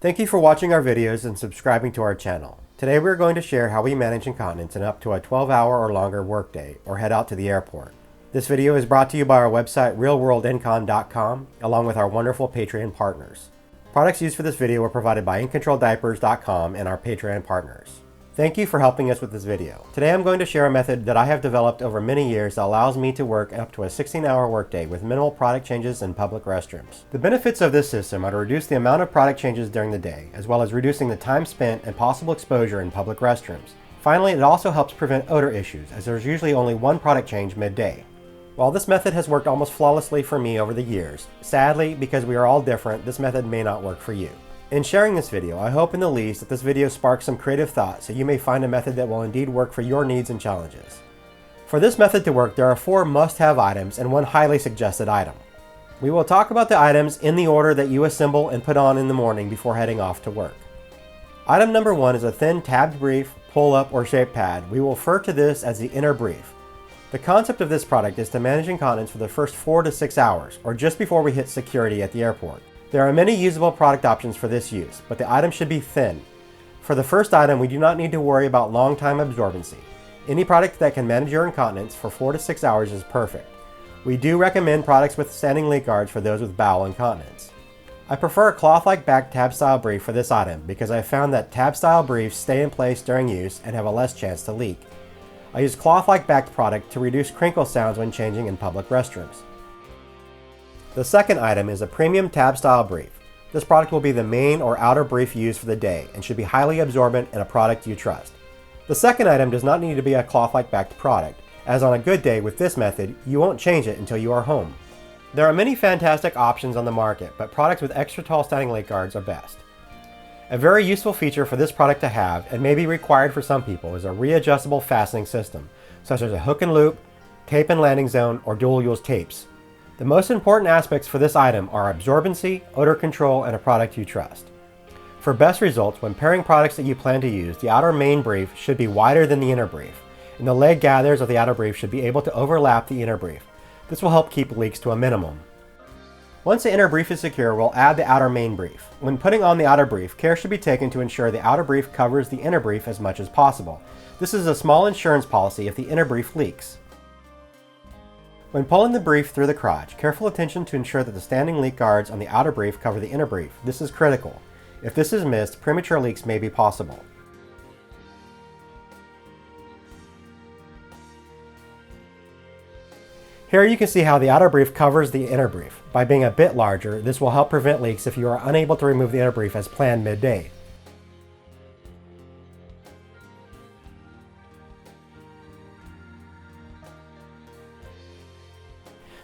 Thank you for watching our videos and subscribing to our channel. Today we are going to share how we manage incontinence in up to a 12-hour or longer workday or head out to the airport. This video is brought to you by our website realworldincon.com along with our wonderful Patreon partners. Products used for this video were provided by InControlDiapers.com and our Patreon partners. Thank you for helping us with this video. Today I'm going to share a method that I have developed over many years that allows me to work up to a 16-hour workday with minimal product changes in public restrooms. The benefits of this system are to reduce the amount of product changes during the day, as well as reducing the time spent and possible exposure in public restrooms. Finally, it also helps prevent odor issues, as there's usually only one product change midday. While this method has worked almost flawlessly for me over the years, sadly, because we are all different, this method may not work for you. In sharing this video, I hope in the least that this video sparks some creative thought so you may find a method that will indeed work for your needs and challenges. For this method to work, there are 4 must-have items and 1 highly suggested item. We will talk about the items in the order that you assemble and put on in the morning before heading off to work. Item number 1 is a thin tabbed brief, pull-up, or shape pad. We will refer to this as the inner brief. The concept of this product is to manage incontinence for the first 4 to 6 hours, or just before we hit security at the airport. There are many usable product options for this use, but the item should be thin. For the first item, we do not need to worry about long time absorbency. Any product that can manage your incontinence for 4 to 6 hours is perfect. We do recommend products with standing leak guards for those with bowel incontinence. I prefer a cloth-like back tab style brief for this item because I found that tab style briefs stay in place during use and have a less chance to leak. I use cloth-like backed product to reduce crinkle sounds when changing in public restrooms. The second item is a premium tab style brief. This product will be the main or outer brief used for the day and should be highly absorbent and a product you trust. The second item does not need to be a cloth-like backed product, as on a good day with this method, you won't change it until you are home. There are many fantastic options on the market, but products with extra tall standing leak guards are best. A very useful feature for this product to have, and may be required for some people, is a readjustable fastening system, such as a hook and loop, tape and landing zone, or dual-use tapes. The most important aspects for this item are absorbency, odor control, and a product you trust. For best results, when pairing products that you plan to use, the outer main brief should be wider than the inner brief, and the leg gathers of the outer brief should be able to overlap the inner brief. This will help keep leaks to a minimum. Once the inner brief is secure, we'll add the outer main brief. When putting on the outer brief, care should be taken to ensure the outer brief covers the inner brief as much as possible. This is a small insurance policy if the inner brief leaks. When pulling the brief through the crotch, careful attention to ensure that the standing leak guards on the outer brief cover the inner brief. This is critical. If this is missed, premature leaks may be possible. Here you can see how the outer brief covers the inner brief. By being a bit larger, this will help prevent leaks if you are unable to remove the inner brief as planned midday.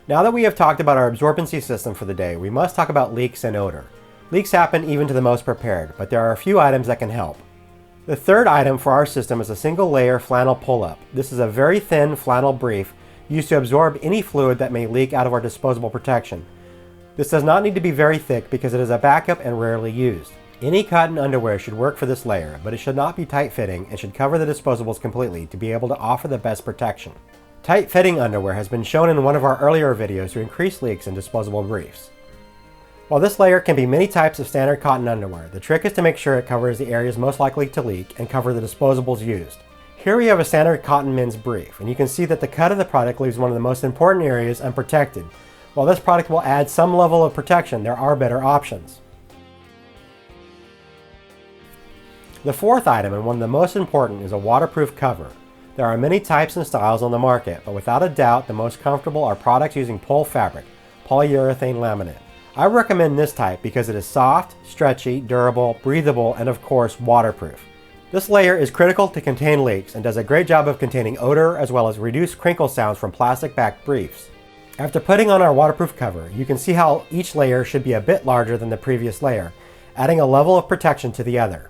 Now that we have talked about our absorbency system for the day, we must talk about leaks and odor. Leaks happen even to the most prepared, but there are a few items that can help. The third item for our system is a single layer flannel pull-up. This is a very thin flannel brief used to absorb any fluid that may leak out of our disposable protection. This does not need to be very thick because it is a backup and rarely used. Any cotton underwear should work for this layer, but it should not be tight-fitting and should cover the disposables completely to be able to offer the best protection. Tight-fitting underwear has been shown in one of our earlier videos to increase leaks in disposable briefs. While this layer can be many types of standard cotton underwear, the trick is to make sure it covers the areas most likely to leak and cover the disposables used. Here we have a standard cotton men's brief, and you can see that the cut of the product leaves one of the most important areas unprotected. While this product will add some level of protection, there are better options. The fourth item, and one of the most important, is a waterproof cover. There are many types and styles on the market, but without a doubt the most comfortable are products using PUL fabric, polyurethane laminate. I recommend this type because it is soft, stretchy, durable, breathable, and of course waterproof. This layer is critical to contain leaks and does a great job of containing odor as well as reduce crinkle sounds from plastic-backed briefs. After putting on our waterproof cover, you can see how each layer should be a bit larger than the previous layer, adding a level of protection to the other.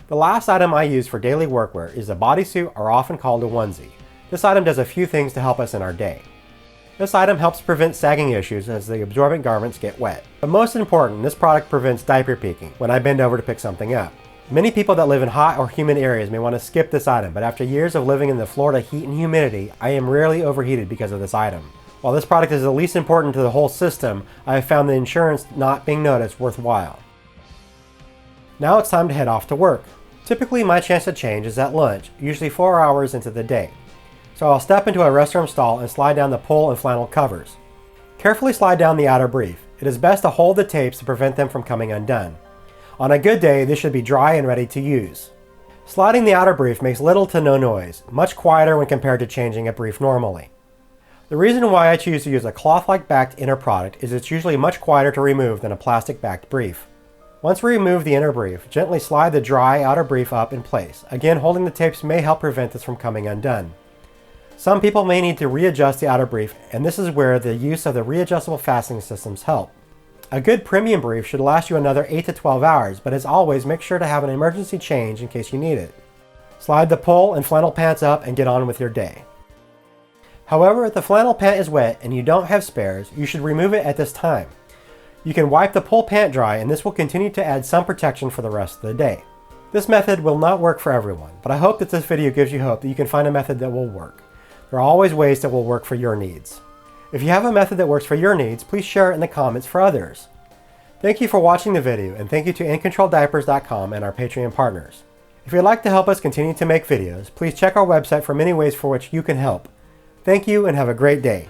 The last item I use for daily workwear is a bodysuit, or often called a onesie. This item does a few things to help us in our day. This item helps prevent sagging issues as the absorbent garments get wet. But most important, this product prevents diaper peeking when I bend over to pick something up. Many people that live in hot or humid areas may want to skip this item, but after years of living in the Florida heat and humidity, I am rarely overheated because of this item. While this product is the least important to the whole system, I have found the insurance not being noticed worthwhile. Now it's time to head off to work. Typically my chance to change is at lunch, usually 4 hours into the day. So I'll step into a restroom stall and slide down the pull and flannel covers. Carefully slide down the outer brief. It is best to hold the tapes to prevent them from coming undone. On a good day, this should be dry and ready to use. Sliding the outer brief makes little to no noise, much quieter when compared to changing a brief normally. The reason why I choose to use a cloth-like backed inner product is it's usually much quieter to remove than a plastic backed brief. Once we remove the inner brief, gently slide the dry outer brief up in place. Again, holding the tapes may help prevent this from coming undone. Some people may need to readjust the outer brief, and this is where the use of the readjustable fastening systems help. A good premium brief should last you another 8 to 12 hours, but as always, make sure to have an emergency change in case you need it. Slide the pull and flannel pants up and get on with your day. However, if the flannel pant is wet and you don't have spares, you should remove it at this time. You can wipe the pull pant dry, and this will continue to add some protection for the rest of the day. This method will not work for everyone, but I hope that this video gives you hope that you can find a method that will work. There are always ways that will work for your needs. If you have a method that works for your needs, please share it in the comments for others. Thank you for watching the video, and thank you to InControlDiapers.com and our Patreon partners. If you'd like to help us continue to make videos, please check our website for many ways for which you can help. Thank you and have a great day.